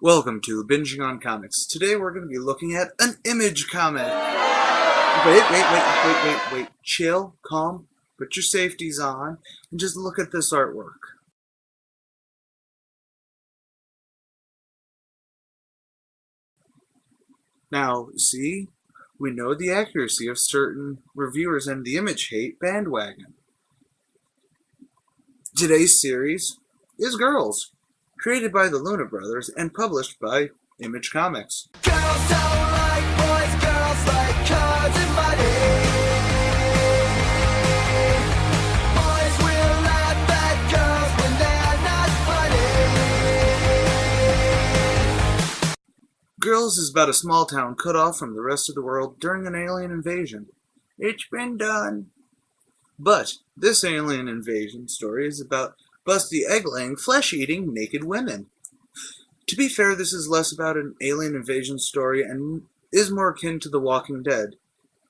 Welcome to Binging on Comics. Today we're going to be looking at an Image comic. Wait. Chill, calm, put your safeties on, and just look at this artwork. Now, see? We know the accuracy of certain reviewers and the Image hate bandwagon. Today's series is Girls, created by the Luna Brothers and published by Image Comics. Girls don't like boys, girls like cards and money. Boys will laugh at girls when they're not funny. Girls is about a small town cut off from the rest of the world during an alien invasion. It's been done. But this alien invasion story is about busty egg-laying, flesh-eating, naked women. To be fair, this is less about an alien invasion story and is more akin to The Walking Dead,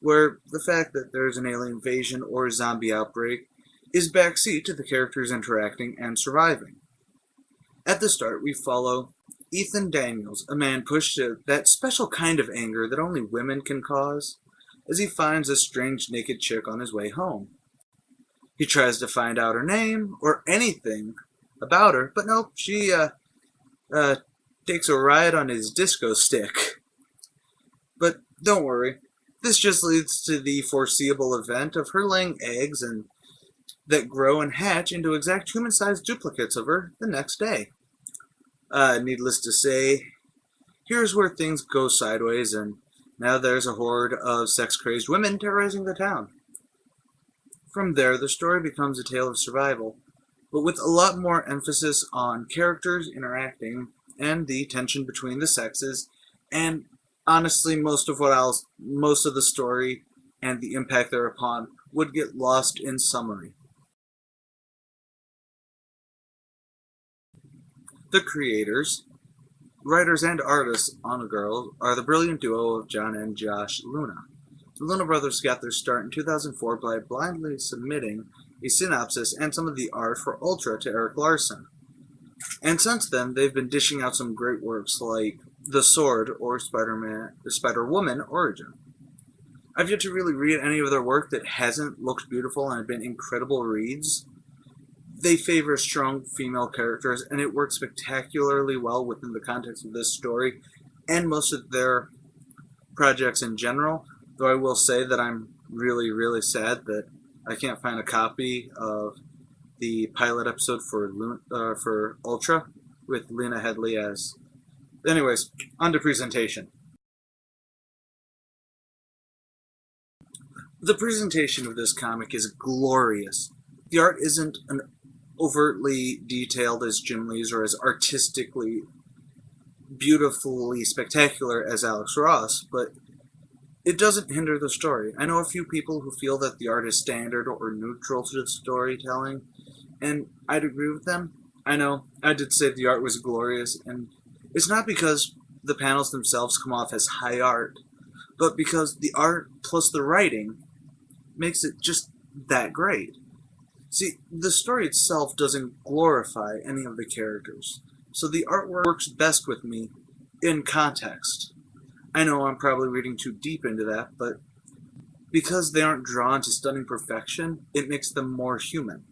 where the fact that there's an alien invasion or a zombie outbreak is backseat to the characters interacting and surviving. At the start, we follow Ethan Daniels, a man pushed to that special kind of anger that only women can cause, as he finds a strange naked chick on his way home. He tries to find out her name or anything about her, but nope, she takes a ride on his disco stick. But don't worry, this just leads to the foreseeable event of her laying eggs and that grow and hatch into exact human-sized duplicates of her the next day. Needless to say, here's where things go sideways, and now there's a horde of sex-crazed women terrorizing the town. From there, the story becomes a tale of survival, but with a lot more emphasis on characters interacting and the tension between the sexes, and honestly, most of the story and the impact thereupon would get lost in summary. The creators, writers, and artists on Girl are the brilliant duo of John and Josh Luna. The Luna Brothers got their start in 2004 by blindly submitting a synopsis and some of the art for Ultra to Eric Larson. And since then, they've been dishing out some great works like The Sword or Spider-Woman Origin. I've yet to really read any of their work that hasn't looked beautiful and have been incredible reads. They favor strong female characters, and it works spectacularly well within the context of this story and most of their projects in general. Though I will say that I'm really, really sad that I can't find a copy of the pilot episode for Ultra with Lena Headey as... Anyways, on to presentation. The presentation of this comic is glorious. The art isn't an overtly detailed as Jim Lee's or as artistically beautifully spectacular as Alex Ross, but it doesn't hinder the story. I know a few people who feel that the art is standard or neutral to the storytelling, and I'd agree with them. I know, I did say the art was glorious, and it's not because the panels themselves come off as high art, but because the art plus the writing makes it just that great. See, the story itself doesn't glorify any of the characters, so the artwork works best with me in context. I know I'm probably reading too deep into that, but because they aren't drawn to stunning perfection, it makes them more human.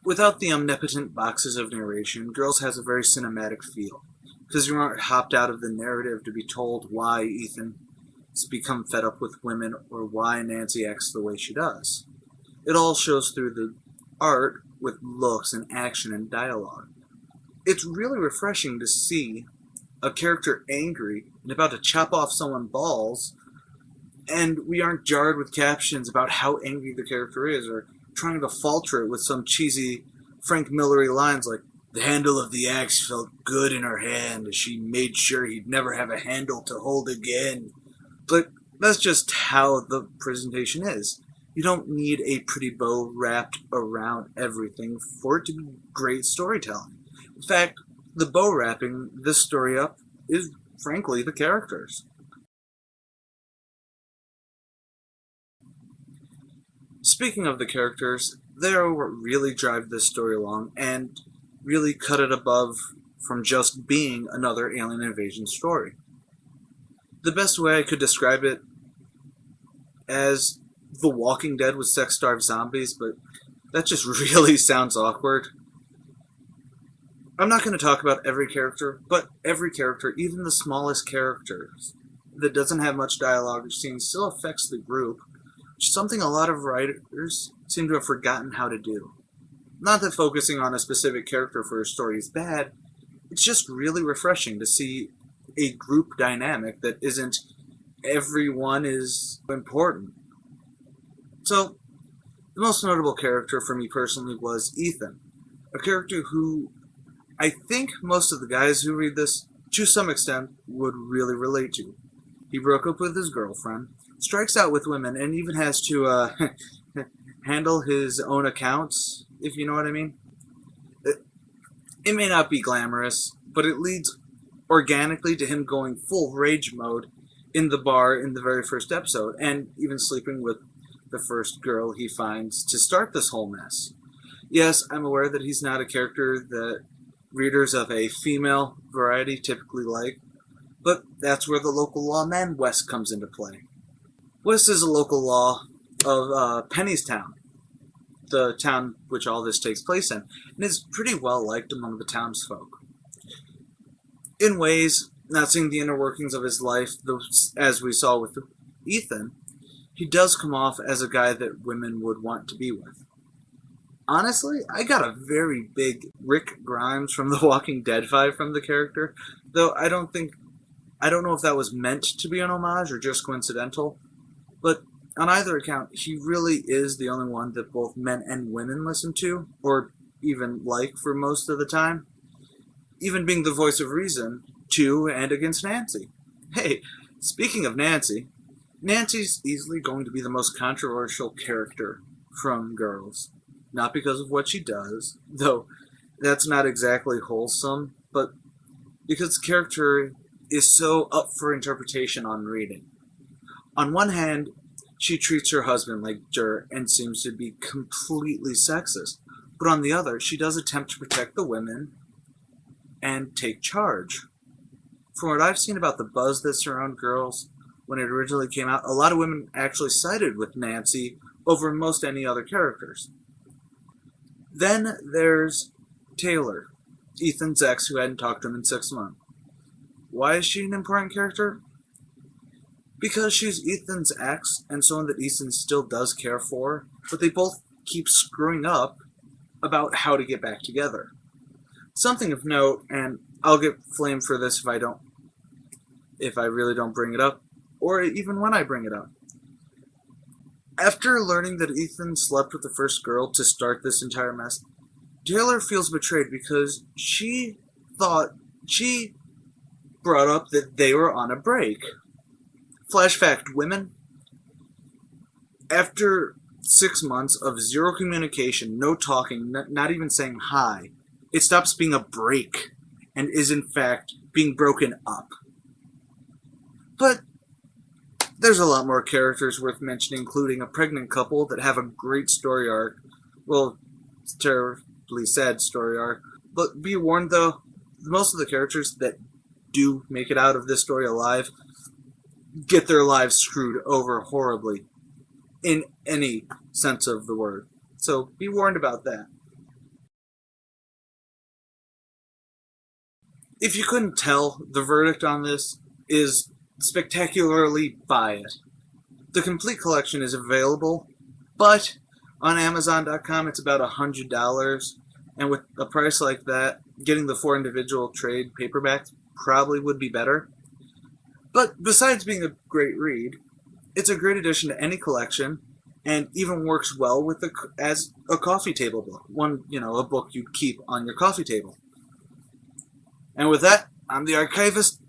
Without the omnipotent boxes of narration, Girls has a very cinematic feel, because you aren't hopped out of the narrative to be told why Ethan's become fed up with women or why Nancy acts the way she does. It all shows through the art with looks and action and dialogue. It's really refreshing to see a character angry and about to chop off someone's balls, and we aren't jarred with captions about how angry the character is or trying to falter it with some cheesy Frank Millery lines like, "The handle of the axe felt good in her hand as she made sure he'd never have a handle to hold again." But that's just how the presentation is. You don't need a pretty bow wrapped around everything for it to be great storytelling. In fact, the bow wrapping this story up is, frankly, the characters. Speaking of the characters, they are what really drive this story along and really cut it above from just being another alien invasion story. The best way I could describe it as The Walking Dead with sex-starved zombies, but that just really sounds awkward. I'm not going to talk about every character, but every character, even the smallest characters, that doesn't have much dialogue or scenes, still affects the group, which is something a lot of writers seem to have forgotten how to do. Not that focusing on a specific character for a story is bad, it's just really refreshing to see a group dynamic that isn't everyone is important. So, the most notable character for me personally was Ethan, a character who I think most of the guys who read this, to some extent, would really relate to. He broke up with his girlfriend, strikes out with women, and even has to handle his own accounts, if you know what I mean. It may not be glamorous, but it leads organically to him going full rage mode in the bar in the very first episode, and even sleeping with the first girl he finds to start this whole mess. Yes, I'm aware that he's not a character that readers of a female variety typically like, but that's where the local law man West comes into play. West is a local law of Pennystown, the town which all this takes place in, and is pretty well liked among the townsfolk. In ways, not seeing the inner workings of his life, as we saw with Ethan, he does come off as a guy that women would want to be with. Honestly, I got a very big Rick Grimes from The Walking Dead vibe from the character, though I don't know if that was meant to be an homage or just coincidental, but on either account, he really is the only one that both men and women listen to, or even like for most of the time, even being the voice of reason to and against Nancy. Hey, speaking of Nancy, Nancy's easily going to be the most controversial character from Girls. Not because of what she does, though that's not exactly wholesome, but because the character is so up for interpretation on reading. On one hand, she treats her husband like dirt and seems to be completely sexist, but on the other, she does attempt to protect the women and take charge. From what I've seen about the buzz that surrounded Girls when it originally came out, a lot of women actually sided with Nancy over most any other characters. Then there's Taylor, Ethan's ex who hadn't talked to him in 6 months. Why is she an important character? Because she's Ethan's ex and someone that Ethan still does care for, but they both keep screwing up about how to get back together. Something of note, and I'll get flamed for this if I really don't bring it up, or even when I bring it up. After learning that Ethan slept with the first girl to start this entire mess, Taylor feels betrayed because she brought up that they were on a break. Flash fact, women, after 6 months of zero communication, no talking, not even saying hi, it stops being a break and is in fact being broken up. But there's a lot more characters worth mentioning, including a pregnant couple that have a great story arc. Well, it's a terribly sad story arc. But be warned though, most of the characters that do make it out of this story alive get their lives screwed over horribly, in any sense of the word. So be warned about that. If you couldn't tell, the verdict on this is spectacularly buy it. The complete collection is available, but on Amazon.com it's about $100, and with a price like that, getting the 4 individual trade paperbacks probably would be better. But besides being a great read, it's a great addition to any collection, and even works well with as a coffee table book. A book you'd keep on your coffee table. And with that, I'm the Archivist,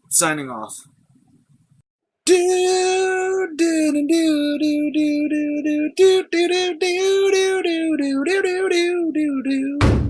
signing off. Do do do do do do do do do do do do do do do do do do.